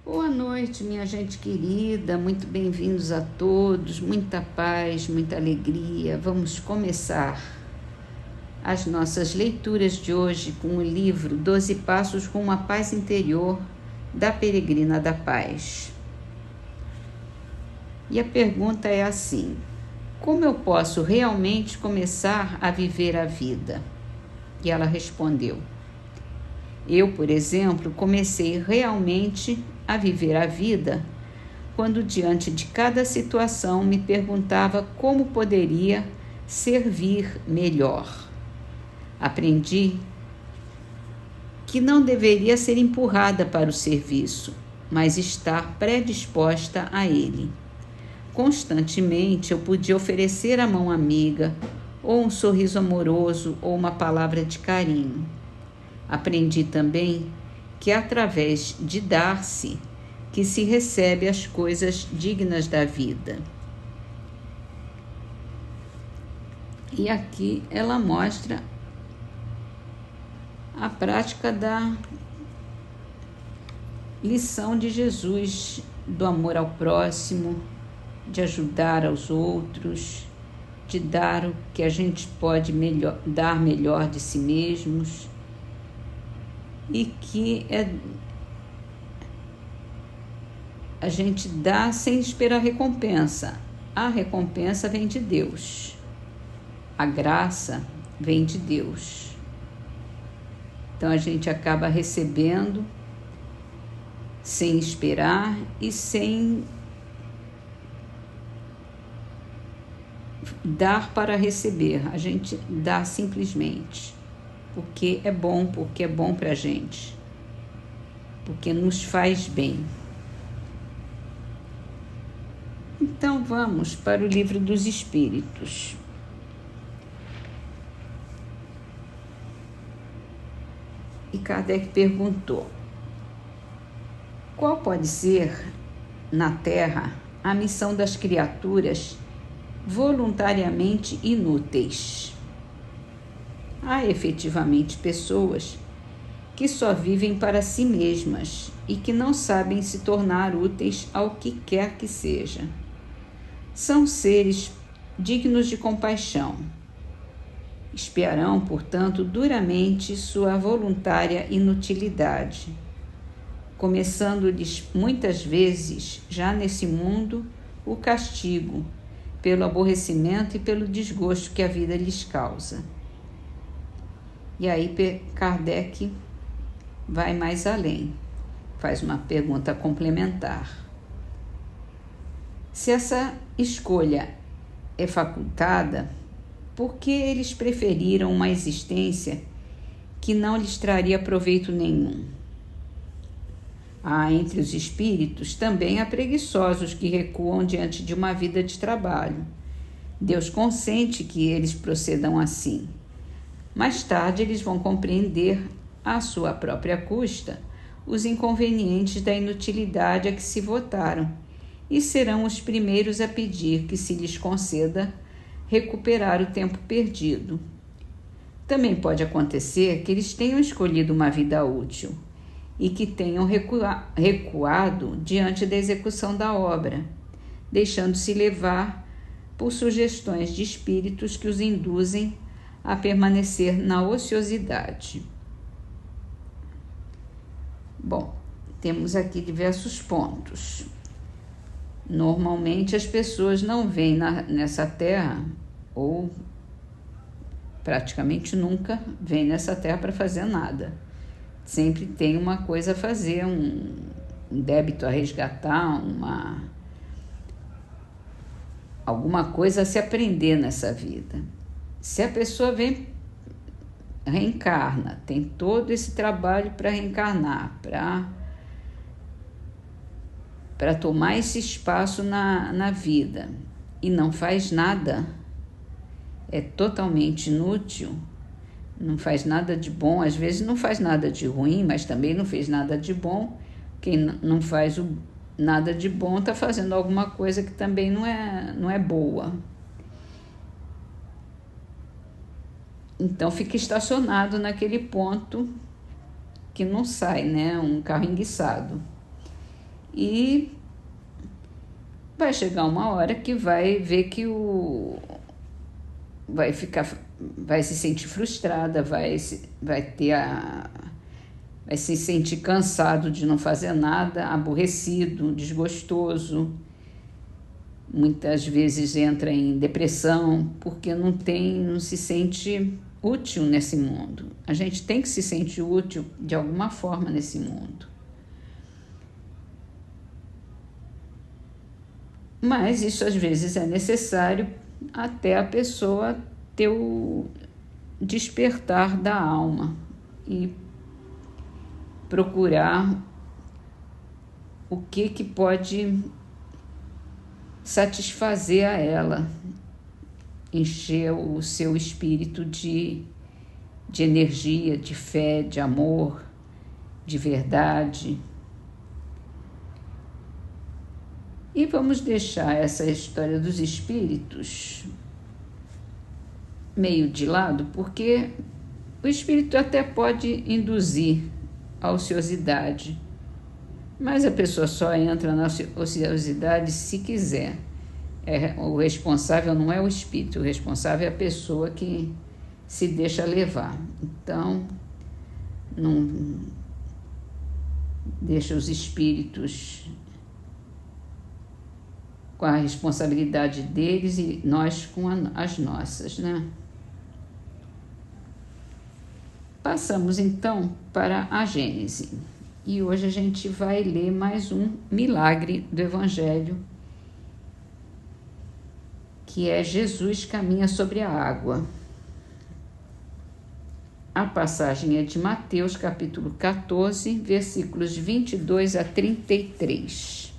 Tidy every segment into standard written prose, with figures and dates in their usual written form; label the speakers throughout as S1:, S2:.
S1: Boa noite, minha gente querida, muito bem-vindos a todos, muita paz, muita alegria. Vamos começar as nossas leituras de hoje com o livro 12 Passos com uma Paz Interior, da Peregrina da Paz. E a pergunta é assim: como eu posso realmente começar a viver a vida? E ela respondeu: eu, por exemplo, comecei realmente a viver a vida quando, diante de cada situação, me perguntava como poderia servir melhor. Aprendi que não deveria ser empurrada para o serviço, mas estar predisposta a ele. Constantemente eu podia oferecer a mão amiga, ou um sorriso amoroso, ou uma palavra de carinho. Aprendi também que é através de dar-se que se recebe as coisas dignas da vida. E aqui ela mostra a prática da lição de Jesus, do amor ao próximo, de ajudar aos outros, de dar o que a gente pode dar melhor de si mesmos, e que a gente dá sem esperar recompensa. A recompensa vem de Deus. A graça vem de Deus. Então a gente acaba recebendo sem esperar e sem dar para receber. A gente dá simplesmente porque é bom para a gente, porque nos faz bem. Então vamos para o Livro dos Espíritos. E Kardec perguntou: qual pode ser na Terra a missão das criaturas voluntariamente inúteis? Há efetivamente pessoas que só vivem para si mesmas e que não sabem se tornar úteis ao que quer que seja. São seres dignos de compaixão. Espiarão, portanto, duramente sua voluntária inutilidade, começando-lhes muitas vezes, já nesse mundo, o castigo pelo aborrecimento e pelo desgosto que a vida lhes causa. E aí Kardec vai mais além, faz uma pergunta complementar. Se essa escolha é facultada, por que eles preferiram uma existência que não lhes traria proveito nenhum? Há entre os espíritos também há preguiçosos que recuam diante de uma vida de trabalho. Deus consente que eles procedam assim. Mais tarde eles vão compreender, à sua própria custa, os inconvenientes da inutilidade a que se votaram e serão os primeiros a pedir que se lhes conceda recuperar o tempo perdido. Também pode acontecer que eles tenham escolhido uma vida útil e que tenham recuado diante da execução da obra, deixando-se levar por sugestões de espíritos que os induzem a permanecer na ociosidade. Bom, temos aqui diversos pontos. Normalmente as pessoas não vêm nessa terra, ou praticamente nunca vêm nessa terra para fazer nada. Sempre tem uma coisa a fazer, um débito a resgatar, alguma coisa a se aprender nessa vida. Se a pessoa reencarna, tem todo esse trabalho para reencarnar, para tomar esse espaço na vida e não faz nada, é totalmente inútil, não faz nada de bom, às vezes não faz nada de ruim, mas também não fez nada de bom. Quem não faz nada de bom está fazendo alguma coisa que também não é boa. Então fica estacionado naquele ponto que não sai, né? Um carro enguiçado. e vai chegar uma hora que vai ver que vai se sentir frustrada, vai se sentir cansado de não fazer nada, aborrecido, desgostoso. Muitas vezes entra em depressão porque não se sente útil nesse mundo. A gente tem que se sentir útil de alguma forma nesse mundo. Mas isso às vezes é necessário até a pessoa ter o despertar da alma e procurar o que pode satisfazer a ela, encher o seu espírito de energia, de fé, de amor, de verdade. E vamos deixar essa história dos espíritos meio de lado, porque o espírito até pode induzir a ociosidade, mas a pessoa só entra na ociosidade se quiser. O responsável não é o espírito, o responsável é a pessoa que se deixa levar. Então, não deixa os espíritos com a responsabilidade deles e nós com as nossas, né? Passamos então para a Gênese. E hoje a gente vai ler mais um milagre do Evangelho, que é Jesus caminha sobre a água. A passagem é de Mateus, capítulo 14, versículos 22 a 33.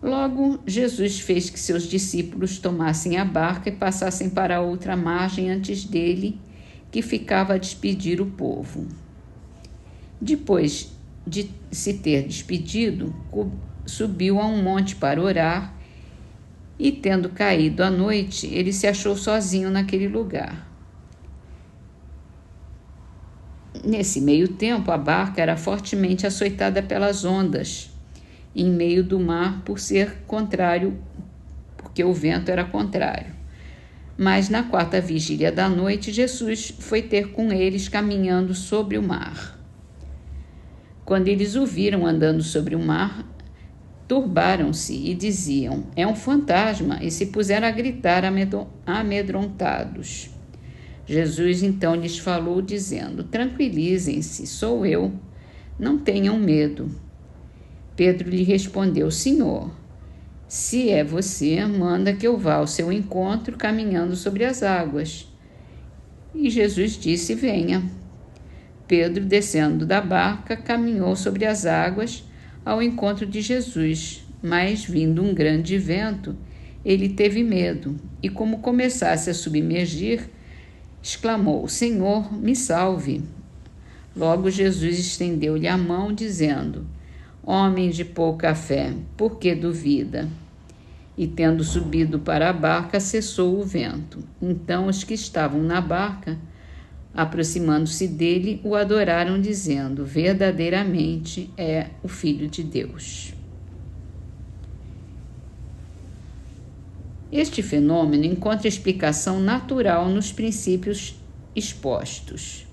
S1: Logo, Jesus fez que seus discípulos tomassem a barca e passassem para a outra margem antes dele, que ficava a despedir o povo. Depois de se ter despedido, subiu a um monte para orar e, tendo caído a noite, ele se achou sozinho naquele lugar. Nesse meio tempo, a barca era fortemente açoitada pelas ondas, em meio do mar, porque o vento era contrário. Mas na quarta vigília da noite, Jesus foi ter com eles caminhando sobre o mar. Quando eles o viram andando sobre o mar, turbaram-se e diziam: "É um fantasma", e se puseram a gritar amedrontados. Jesus então lhes falou, dizendo: "Tranquilizem-se, sou eu, não tenham medo." Pedro lhe respondeu: "Senhor, se é você, manda que eu vá ao seu encontro caminhando sobre as águas." E Jesus disse: "Venha." Pedro, descendo da barca, caminhou sobre as águas ao encontro de Jesus, mas, vindo um grande vento, ele teve medo e, como começasse a submergir, exclamou: "Senhor, me salve." Logo Jesus estendeu-lhe a mão, dizendo: "Homem de pouca fé, por que duvida?" E, tendo subido para a barca, cessou o vento. Então os que estavam na barca, aproximando-se dele, o adoraram, dizendo: "Verdadeiramente é o Filho de Deus." Este fenômeno encontra explicação natural nos princípios expostos.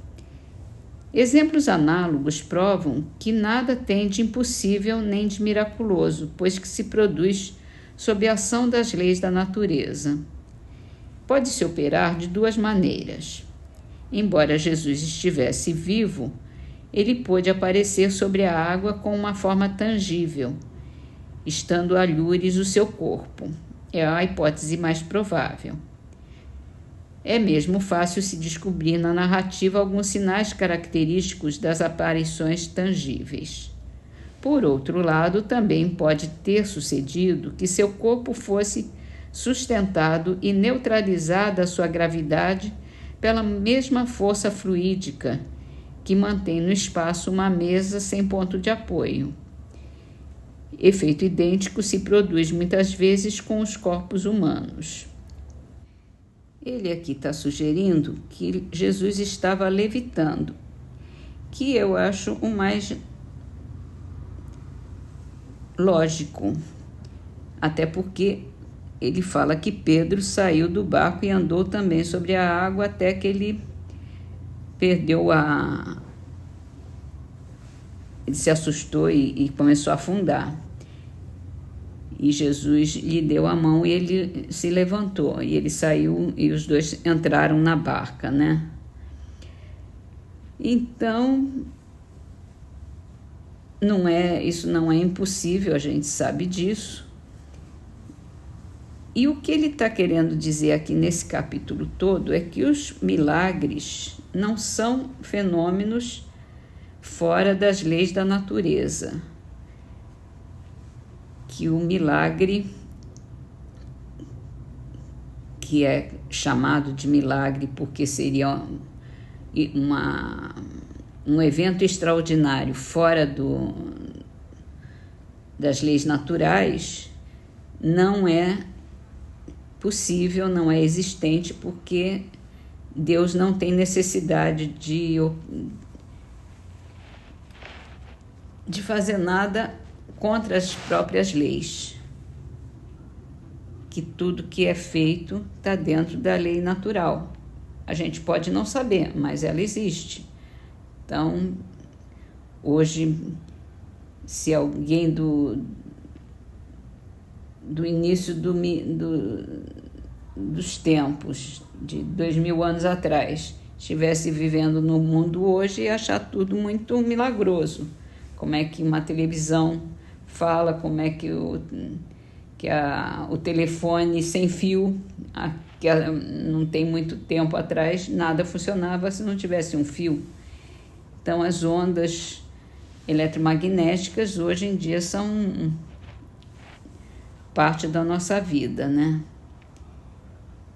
S1: Exemplos análogos provam que nada tem de impossível nem de miraculoso, pois que se produz sob a ação das leis da natureza. Pode-se operar de duas maneiras. Embora Jesus estivesse vivo, ele pôde aparecer sobre a água com uma forma tangível, estando alhures o seu corpo. É a hipótese mais provável. É mesmo fácil se descobrir na narrativa alguns sinais característicos das aparições tangíveis. Por outro lado, também pode ter sucedido que seu corpo fosse sustentado e neutralizada a sua gravidade pela mesma força fluídica que mantém no espaço uma mesa sem ponto de apoio. Efeito idêntico se produz muitas vezes com os corpos humanos. Ele aqui está sugerindo que Jesus estava levitando, que eu acho o mais lógico, até porque ele fala que Pedro saiu do barco e andou também sobre a água até que ele ele se assustou e começou a afundar. E Jesus lhe deu a mão e ele se levantou. E ele saiu e os dois entraram na barca, né? Então, isso não é impossível, a gente sabe disso. E o que ele está querendo dizer aqui nesse capítulo todo é que os milagres não são fenômenos fora das leis da natureza. Que o milagre, que é chamado de milagre porque seria um evento extraordinário fora das leis naturais, não é possível, não é existente, porque Deus não tem necessidade de fazer nada contra as próprias leis, que tudo que é feito está dentro da lei natural. A gente pode não saber, mas ela existe. Então, hoje, se alguém do início dos tempos, de 2000 anos atrás, estivesse vivendo no mundo hoje, ia achar tudo muito milagroso. Como é que uma televisão fala, como é que o telefone sem fio, que não tem muito tempo atrás, nada funcionava se não tivesse um fio. Então, as ondas eletromagnéticas hoje em dia são parte da nossa vida, né?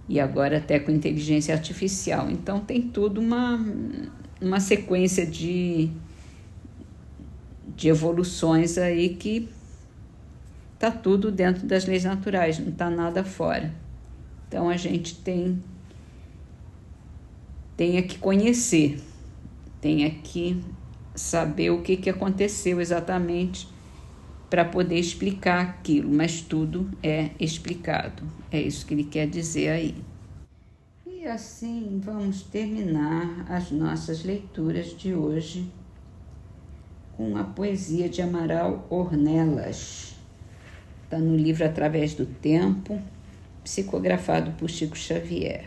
S1: E agora até com inteligência artificial. Então, tem tudo uma sequência de evoluções aí que está tudo dentro das leis naturais, não está nada fora. Então, a gente tem que conhecer, tem que saber o que aconteceu exatamente para poder explicar aquilo, mas tudo é explicado. É isso que ele quer dizer aí. E assim vamos terminar as nossas leituras de hoje com a poesia de Amaral Ornelas. Está no livro Através do Tempo, psicografado por Chico Xavier.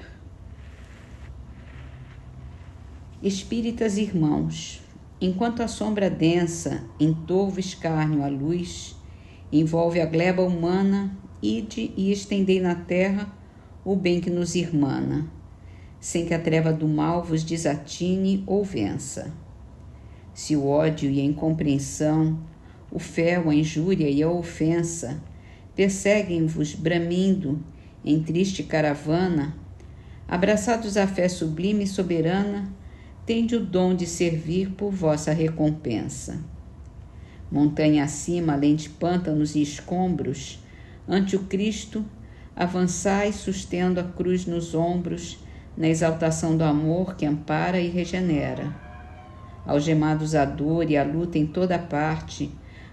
S1: Espíritas irmãos, enquanto a sombra densa, em torvo escárnio a luz, envolve a gleba humana, ide e estendei na terra o bem que nos irmana, sem que a treva do mal vos desatine ou vença. Se o ódio e a incompreensão, o fel, a injúria e a ofensa perseguem-vos bramindo em triste caravana, abraçados à fé sublime e soberana, tende o dom de servir por vossa recompensa. Montanha acima, além de pântanos e escombros, ante o Cristo, avançai sustendo a cruz nos ombros, na exaltação do amor que ampara e regenera. Algemados à dor e à luta em toda parte,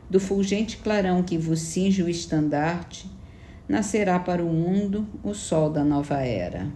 S1: do fulgente clarão que vos cinge o estandarte, nascerá para o mundo o sol da nova era.